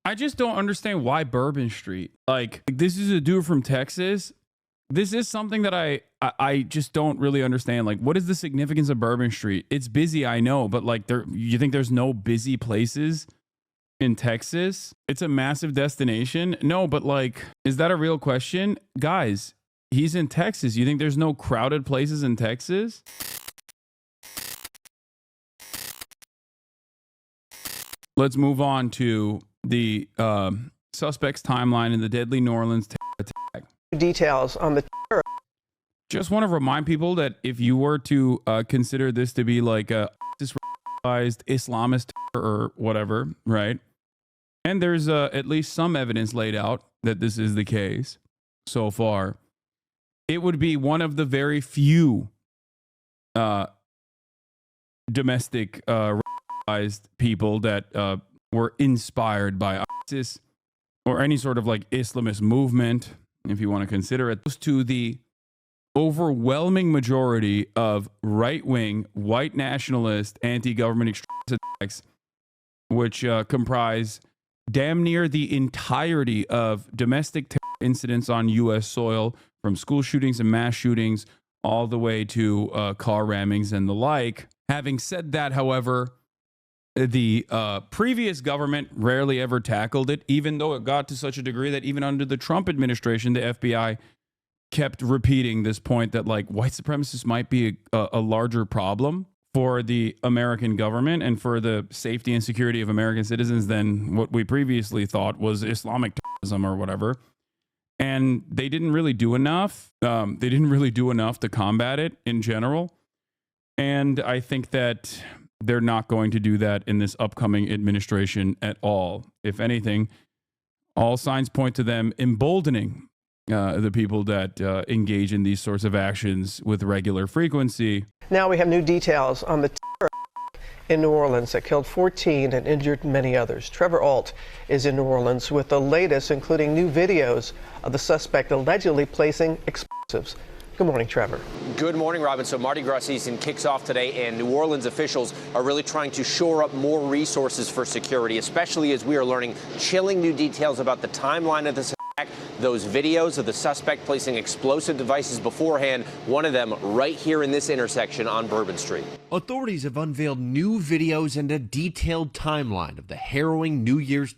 I just don't understand why Bourbon Street. Like this is a dude from Texas. This is something that I just don't really understand. Like, what is the significance of Bourbon Street? It's busy, I know, but like, you think there's no busy places in Texas? It's a massive destination. No, but like, is that a real question, guys? He's in Texas. You think there's no crowded places in Texas? Let's move on to the suspect's timeline in the deadly New Orleans attack. Details on the terror. Just want to remind people that if you were to consider this to be like a Islamist or whatever, right? And there's at least some evidence laid out that this is the case so far. It would be one of the very few domestic people that were inspired by ISIS or any sort of like Islamist movement, if you want to consider it, to the overwhelming majority of right-wing, white nationalist, anti-government extremist attacks, which comprise damn near the entirety of domestic terror incidents on U.S. soil, from school shootings and mass shootings all the way to car rammings and the like. Having said that, however, the previous government rarely ever tackled it, even though it got to such a degree that even under the Trump administration, the FBI kept repeating this point that like white supremacists might be a larger problem for the American government and for the safety and security of American citizens than what we previously thought was Islamic terrorism or whatever. And they didn't really do enough. They didn't really do enough to combat it in general. And I think that they're not going to do that in this upcoming administration at all. If anything, all signs point to them emboldening the people that engage in these sorts of actions with regular frequency. Now we have new details on the terror in New Orleans that killed 14 and injured many others. Trevor Ault is in New Orleans with the latest, including new videos of the suspect allegedly placing explosives. Good morning, Trevor. Good morning, Robin. So Mardi Gras season kicks off today, and New Orleans officials are really trying to shore up more resources for security, especially as we are learning chilling new details about the timeline of this attack, those videos of the suspect placing explosive devices beforehand, one of them right here in this intersection on Bourbon Street. Authorities have unveiled new videos and a detailed timeline of the harrowing New Year's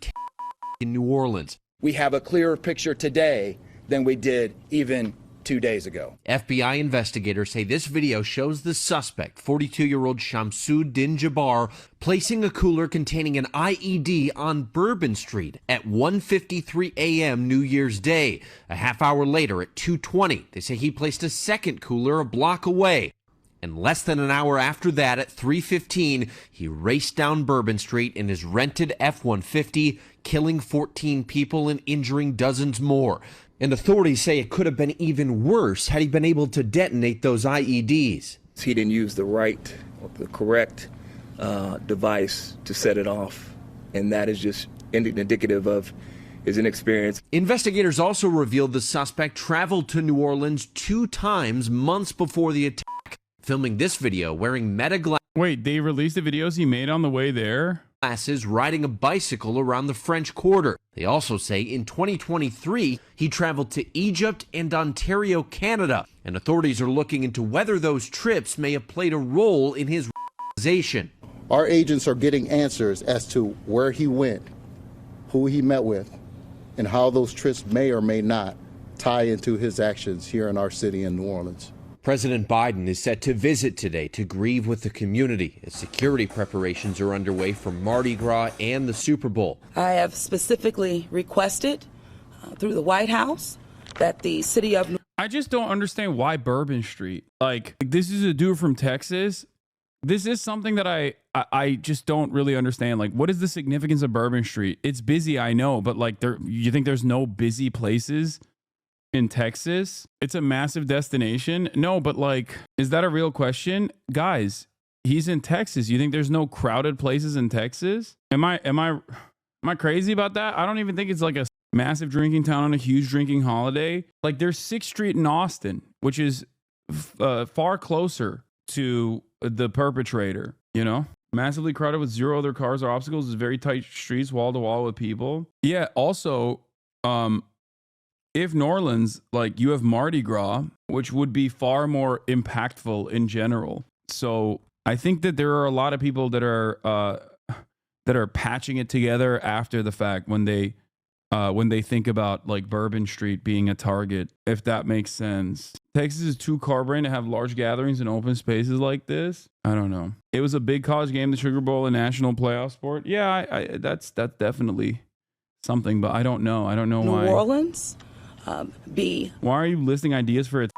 in New Orleans. We have a clearer picture today than we did even 2 days ago. FBI investigators say this video shows the suspect, 42-year-old Shamsuddin Jabbar, placing a cooler containing an IED on Bourbon Street at 1:53 a.m. New Year's Day. A half hour later at 2:20, they say he placed a second cooler a block away. And less than an hour after that, at 3:15, he raced down Bourbon Street in his rented F-150, killing 14 people and injuring dozens more. And authorities say it could have been even worse had he been able to detonate those IEDs. He didn't use the correct device to set it off, and that is just indicative of his inexperience. Investigators also revealed the suspect traveled to New Orleans 2 times months before the attack, filming this video wearing meta Wait, they released the videos he made on the way there? glasses riding a bicycle around the French Quarter. They also say in 2023, he traveled to Egypt and Ontario, Canada, and authorities are looking into whether those trips may have played a role in his radicalization. Our agents are getting answers as to where he went, who he met with, and how those trips may or may not tie into his actions here in our city in New Orleans. President Biden is set to visit today to grieve with the community as security preparations are underway for Mardi Gras and the Super Bowl. I have specifically requested through the White House that the city of I just don't understand why Bourbon Street. Like this is a dude from Texas. This is something that I just don't really understand. Like, what is the significance of Bourbon Street? It's busy, I know, but like, you think there's no busy places in Texas? It's a massive destination. No, but like, is that a real question, guys? He's in Texas. You think there's no crowded places in Texas? Am I crazy about that? I don't even think it's like a massive drinking town on a huge drinking holiday. Like, there's 6th Street in Austin, which is far closer to the perpetrator, you know? Massively crowded with zero other cars or obstacles. It's very tight streets, wall to wall with people. Yeah. Also, if New Orleans, like, you have Mardi Gras, which would be far more impactful in general. So I think that there are a lot of people that are patching it together after the fact when they think about like Bourbon Street being a target, if that makes sense. Texas is too car brain to have large gatherings in open spaces like this. I don't know. It was a big college game, the Sugar Bowl, a national playoff sport. Yeah, that's definitely something, but I don't know. I don't know why. New Orleans, Why are you listing ideas for a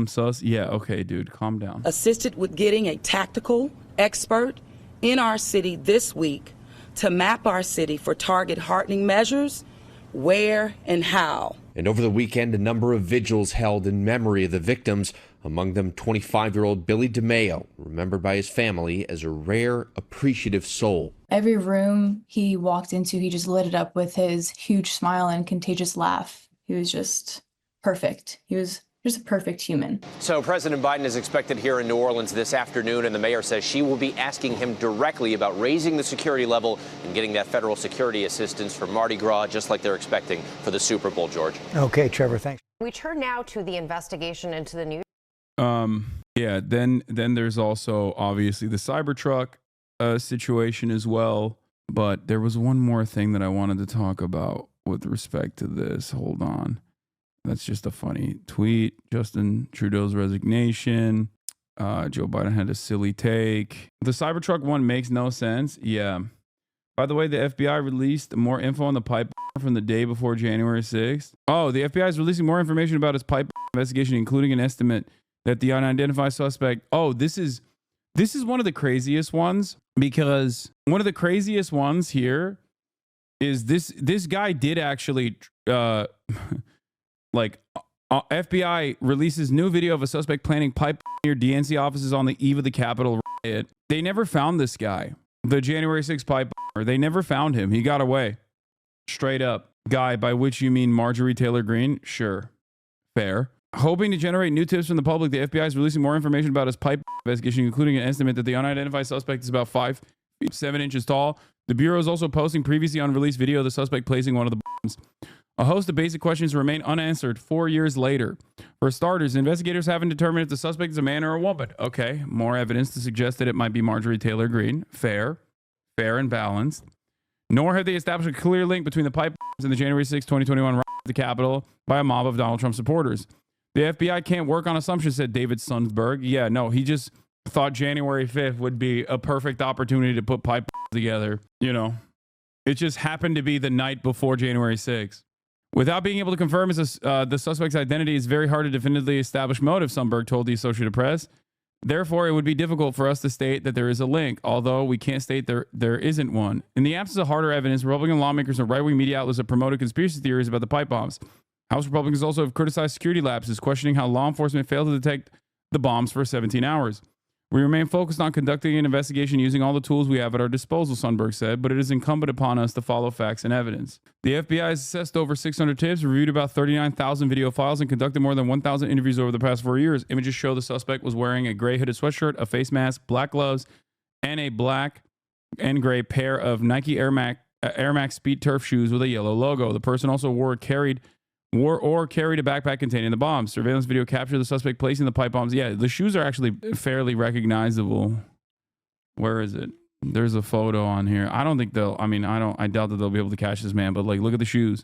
sus? Yeah, okay, dude, calm down. assisted with getting a tactical expert in our city this week to map our city for target hardening measures, where and how. And over the weekend, a number of vigils held in memory of the victims, among them 25-year-old Billy DeMeo, remembered by his family as a rare, appreciative soul. Every room he walked into, he just lit it up with his huge smile and contagious laugh. He was just perfect. He was just a perfect human. So President Biden is expected here in New Orleans this afternoon, and the mayor says she will be asking him directly about raising the security level and getting that federal security assistance for Mardi Gras, just like they're expecting for the Super Bowl, George. Okay, Trevor, thanks. We turn now to the investigation into the news. Yeah, then there's also obviously the Cybertruck situation as well. But there was one more thing that I wanted to talk about with respect to this. Hold on. That's just a funny tweet. Justin Trudeau's resignation. Joe Biden had a silly take. The Cybertruck one makes no sense. Yeah. By the way, the FBI released more info on the pipe from the day before January 6th. Oh, the FBI is releasing more information about his pipe investigation, including an estimate that the unidentified suspect. Oh, this is one of the craziest ones, because one of the craziest ones here is this guy did actually FBI releases new video of a suspect planning pipe near DNC offices on the eve of the Capitol riot. They never found this guy, the January 6th pipe. They never found him. He got away. Straight up. Guy, by which you mean Marjorie Taylor Greene? Sure. Fair. Hoping to generate new tips from the public, the FBI is releasing more information about his pipe investigation, including an estimate that the unidentified suspect is about 5 feet 7 inches tall. The Bureau is also posting previously unreleased video of the suspect placing one of the bombs. A host of basic questions remain unanswered 4 years later. For starters, investigators haven't determined if the suspect is a man or a woman. Okay, more evidence to suggest that it might be Marjorie Taylor Greene. Fair and balanced. Nor have they established a clear link between the pipe and the January 6, 2021 riot at the Capitol by a mob of Donald Trump supporters. The FBI can't work on assumptions, said David Sundberg. Yeah, no, he just thought January 5th would be a perfect opportunity to put pipe together. You know, it just happened to be the night before January 6th. Without being able to confirm the suspect's identity, it's very hard to definitively establish motive, Sundberg told the Associated Press. Therefore, it would be difficult for us to state that there is a link, although we can't state there isn't one. In the absence of harder evidence, Republican lawmakers and right-wing media outlets have promoted conspiracy theories about the pipe bombs. House Republicans also have criticized security lapses, questioning how law enforcement failed to detect the bombs for 17 hours. We remain focused on conducting an investigation using all the tools we have at our disposal, Sundberg said, but it is incumbent upon us to follow facts and evidence. The FBI has assessed over 600 tips, reviewed about 39,000 video files, and conducted more than 1,000 interviews over the past 4 years. Images show the suspect was wearing a gray hooded sweatshirt, a face mask, black gloves, and a black and gray pair of Nike Air Max Speed Turf shoes with a yellow logo. The person also carried a backpack containing the bombs. Surveillance video captured the suspect placing the pipe bombs. Yeah, the shoes are actually fairly recognizable. Where is it? There's a photo on here. I don't think I doubt that they'll be able to catch this man, but like, look at the shoes.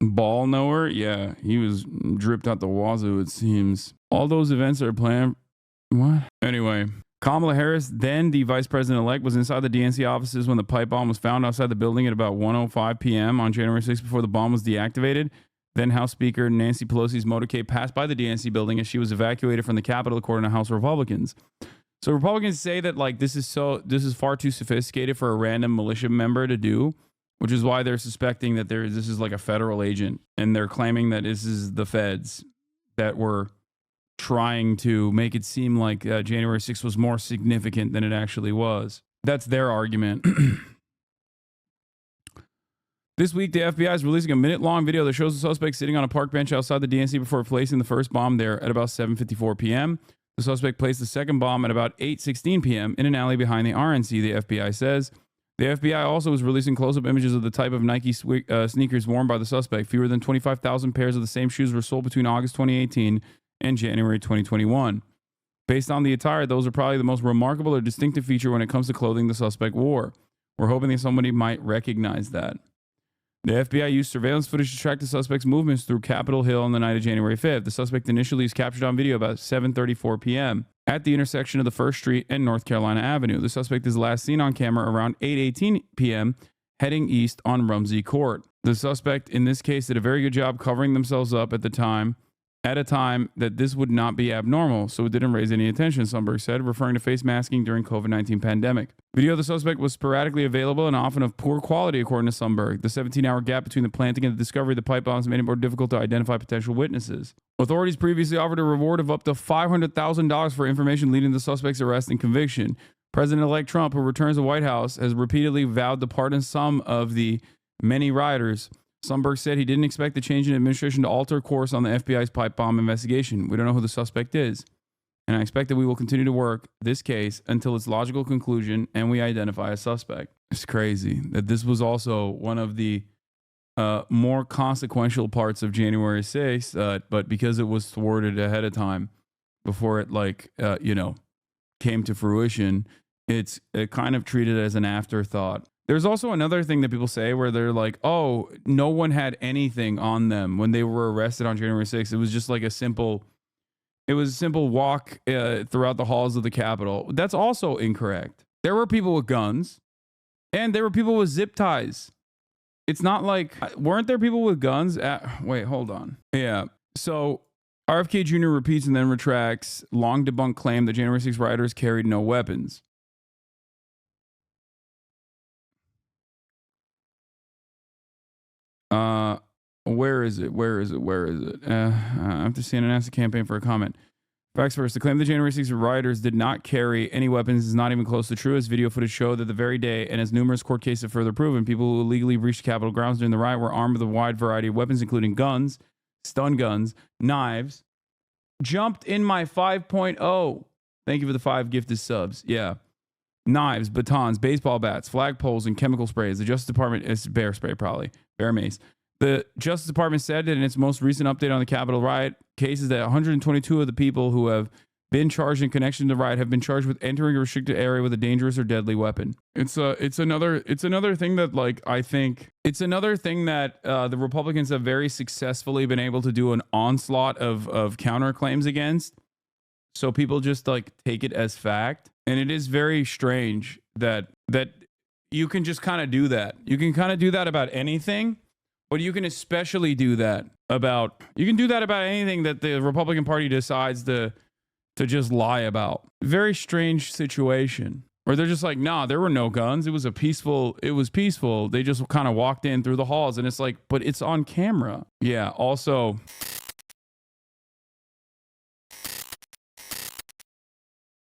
Ball knower? Yeah, he was dripped out the wazoo, it seems. All those events are planned. What? Anyway. Kamala Harris, then the vice president-elect, was inside the DNC offices when the pipe bomb was found outside the building at about 1:05 p.m. on January 6th before the bomb was deactivated. Then House Speaker Nancy Pelosi's motorcade passed by the DNC building as she was evacuated from the Capitol, according to House Republicans. So Republicans say that like this is far too sophisticated for a random militia member to do, which is why they're suspecting that this is like a federal agent, and they're claiming that this is the feds that were trying to make it seem like January 6th was more significant than it actually was. That's their argument. This week, the FBI is releasing a minute-long video that shows the suspect sitting on a park bench outside the DNC before placing the first bomb there at about 7:54 p.m. The suspect placed the second bomb at about 8:16 p.m. in an alley behind the RNC, the FBI says. The FBI also was releasing close-up images of the type of Nike sneakers worn by the suspect. Fewer than 25,000 pairs of the same shoes were sold between August 2018 and January 2021. Based on the attire, those are probably the most remarkable or distinctive feature when it comes to clothing the suspect wore. We're hoping that somebody might recognize that. The FBI used surveillance footage to track the suspect's movements through Capitol Hill on the night of January 5th. The suspect initially is captured on video about 7:34 p.m. at the intersection of the 1st Street and North Carolina Avenue. The suspect is last seen on camera around 8:18 p.m. heading east on Rumsey Court. The suspect in this case did a very good job covering themselves up at a time that this would not be abnormal, so it didn't raise any attention, Sundberg said, referring to face masking during COVID-19 pandemic. Video of the suspect was sporadically available and often of poor quality, according to Sundberg. The 17-hour gap between the planting and the discovery of the pipe bombs made it more difficult to identify potential witnesses. Authorities previously offered a reward of up to $500,000 for information leading to the suspect's arrest and conviction. President-elect Trump, who returns to the White House, has repeatedly vowed to pardon some of the many rioters. Sundberg said he didn't expect the change in administration to alter course on the FBI's pipe bomb investigation. We don't know who the suspect is, and I expect that we will continue to work this case until its logical conclusion and we identify a suspect. It's crazy that this was also one of the more consequential parts of January 6th, but because it was thwarted ahead of time before it came to fruition, it's kind of treated as an afterthought. There's also another thing that people say where they're like, oh, no one had anything on them when they were arrested on January 6th. It was just like a simple walk throughout the halls of the Capitol. That's also incorrect. There were people with guns and there were people with zip ties. It's not like, weren't there people with guns? Wait, hold on. Yeah. So RFK Jr. repeats and then retracts long debunked claim that January 6th rioters carried no weapons. Where is it? After CNN asked the campaign for a comment. Facts first. The claim that January 6th rioters did not carry any weapons is not even close to true, as video footage showed that the very day, and as numerous court cases have further proven, people who illegally breached Capitol grounds during the riot were armed with a wide variety of weapons, including guns, stun guns, knives. Jumped in my 5.0. Thank you for the 5 gifted subs. Yeah. Knives, batons, baseball bats, flagpoles, and chemical sprays. The Justice Department, it's bear spray probably, bear mace. The Justice Department said that in its most recent update on the Capitol riot cases that 122 of the people who have been charged in connection to the riot have been charged with entering a restricted area with a dangerous or deadly weapon. It's another thing that, like, I think it's another thing that the Republicans have very successfully been able to do an onslaught of counterclaims against. So people just like take it as fact. And it is very strange that you can just kind of do that. You can kind of do that about anything, but you can especially do that about anything that the Republican Party decides to just lie about. Very strange situation where they're just like, nah, there were no guns. It was peaceful. They just kind of walked in through the halls, and it's like, but it's on camera. Yeah. Also,